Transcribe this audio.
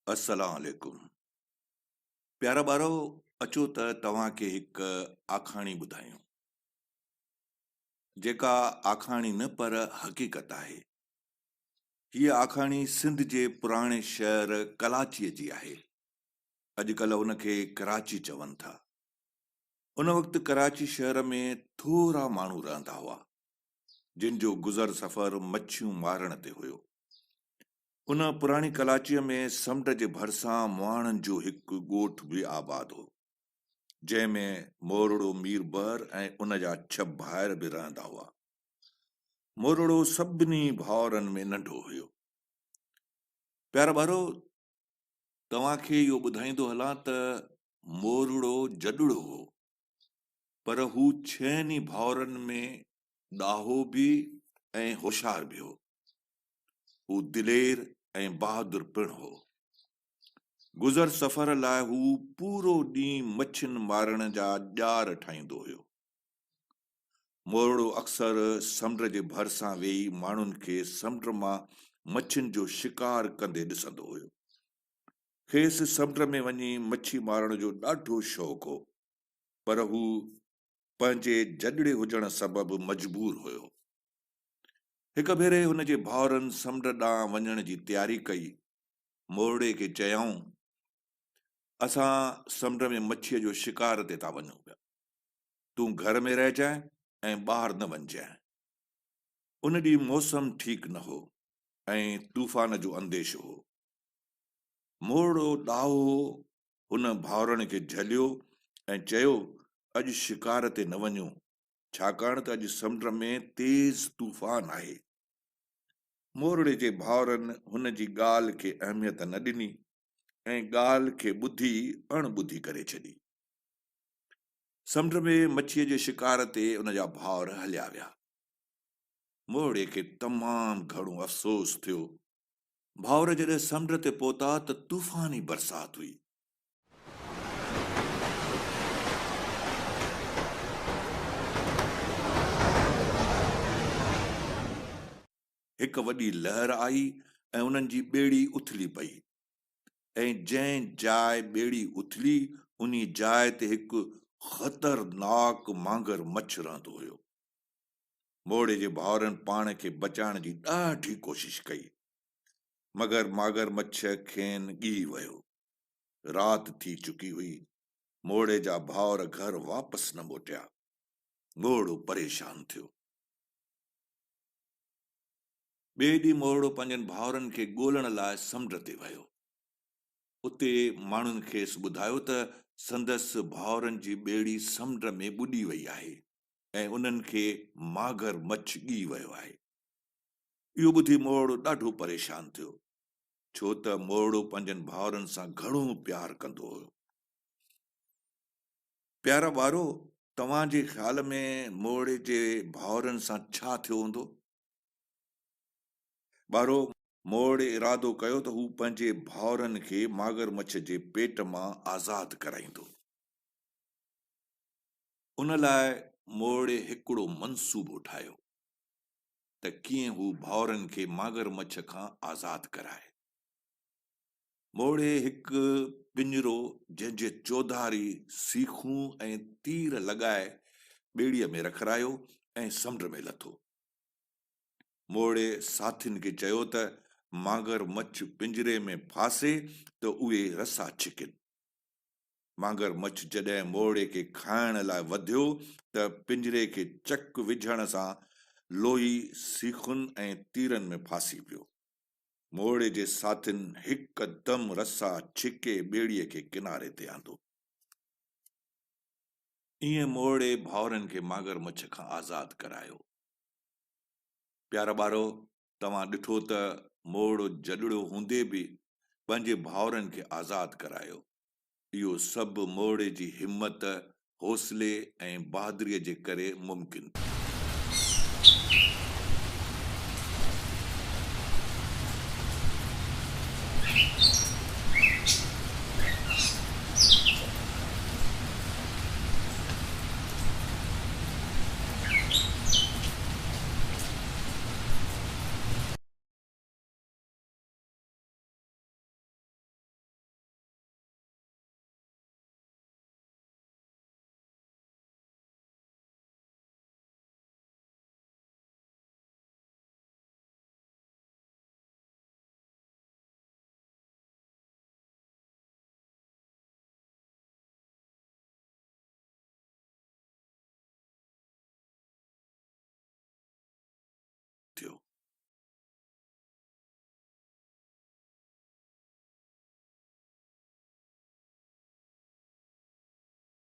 अस्सलाम वालेकुम। प्यारा ॿारो, अचो त तव्हांखे हिकु आखाणी ॿुधायूं, जेका आखाणी न पर हक़ीक़त आहे। हीअ आखाणी सिंध जे पुराणे शहर कराचीअ जी आहे। अॼुकल्ह उनखे कराची चवनि था। उन वक़्तु कराची शहर में थोरा माण्हू रहंदा हुआ, जिन जो गुज़र सफ़र मच्छियूं मारण ते हुयो। उन पुराणी कराचीअ में समुंड जे भरिसां मुहाणनि जो हिकु ॻोठ बि आबाद हो, जंहिंमें मोरड़ो मीरबर ऐं उन जा 6 भाइर बि रहंदा हुआ। मोरड़ो सभिनी भाउरनि में नंढो हुयो। प्यारा ॿारो, तव्हांखे इहो ॿुधाईंदो हलां त मोरड़ो जॾड़ो हो, पर हू 6 भाउरनि में ॾाहो बि ऐं होशियार बि हो। हू दिलेर ऐं बहादुर पिणु हो। गुज़र सफ़र लाइ हू पूरो ॾींहुं मच्छियुनि मारण जा ॼार ठाहींदो हुयो। मोरड़ो अक्सर समुंड जे भरिसां वेही माण्हुनि खे समुंड मां मच्छियुनि जो शिकार कंदे ॾिसंदो हुयो। खेसि समुंड में वञी मच्छी मारण जो ॾाढो शौक़ु हो, पर हू पंहिंजे जॾड़े हुजण सबबि मजबूर हुयो। हिक भेरे हुन जे भाउरनि समुंड ॾांहुं वञण जी तयारी कई। मोरड़े खे चयऊं, असां समुंड में मच्छीअ जो शिकार ते था वञूं पिया। तूं घर में रहिजांइ ऐं ॿाहिरि न वञजांइ। उन ॾींहुं मौसम ठीकु न हो ऐं तूफ़ान जो अंदेशो हो। मोरड़ो ॾाहो हुन भाउरनि खे झलियो ऐं चयो, अॼु शिकार ते न वञूं, छाकाणि त अॼु समुंड में तेज़ तूफ़ान आहे। मोरड़े जे भाउरनि हुन जी ॻाल्हि खे अहमियत न ॾिनी ऐं ॻाल्हि खे ॿुधी अणॿुधी करे छॾी। समुंड में मच्छीअ जे शिकार ते उन जा भाउर हलिया विया। मोरड़े खे तमामु घणो अफ़सोस थियो। भाउर जॾहिं समुंड ते पहुता त तूफ़ानी बरसाति हुई। हिकु वॾी लहर आई ऐं उन्हनि जी ॿेड़ी उथली पई, ऐं जंहिं जाइ ॿेड़ी उथली उन जाइ ते हिकु ख़तरनाक मांगर मच्छ रहंदो हुयो। मोरड़े जे भाउरनि पाण खे बचाइण जी ॾाढी कोशिश कई, मगर मागर मच्छ खेनि ॻी वियो। राति थी चुकी हुई। मोरड़े जा भाउर घर वापसि न मोटिया। मोरड़ो परेशान थियो। ॿिए ॾींहुं मोरड़ो पंहिंजनि भाउरनि खे ॻोल्हण लाइ समुंड ते वियो। उते माण्हुनि खेसि ॿुधायो त संदसि भाउरनि जी ॿेड़ी समुंड में ॿुॾी वई आहे ऐं उन्हनि खे मागर मच्छ ॻी वियो आहे। इहो ॿुधी मोरड़ो ॾाढो परेशान थियो, छो त मोरड़ो पंहिंजनि भाउरनि सां घणो प्यार कंदो हुयो। प्यारा ॿारो, तव्हांजे ख़्याल में मोरड़े जे भाउरनि सां छा थियो हूंदो? ॿारो, मोरड़े इरादो कयो त हू पंहिंजे भाउरनि खे मागर मच्छ जे पेट मां आज़ाद कराईंदो। उन लाइ मोरड़े हिकिड़ो मंसूबो ठाहियो त कीअं हू भाउरनि खे मागर मच्छ खां आज़ाद कराए। मोरड़े हिकु पिंजरो जंहिंजे चौधारी सीखूं ऐं तीर लॻाए ॿेड़ीअ में रखायो ऐं समुंड में लथो। मोरड़े साथियुनि खे चयो त मागर मच्छ पिंजरे में फासे त उहे रसा छिकनि। मागर मच्छ जॾहिं मोरड़े खे खाइण लाइ वधियो त पिंजरे खे चक विझण सां लोही सीखुनि ऐं तीरनि में फासी पियो। मोरड़े जे साथियुनि हिकदम रसा छिके ॿेड़ीअ खे किनारे ते आंदो। ईअं मोरड़े भाउरनि खे मागर मच्छ खां आज़ाद करायो। प्यारा ॿारो, तव्हां ॾिठो त मोरड़ो जॾड़ो हूंदे बि पंहिंजे भाउरनि खे आज़ाद करायो। इहो सभु मोरड़े जी हिमत, हौसले ऐं बहादुरीअ जे करे मुमकिन थियो।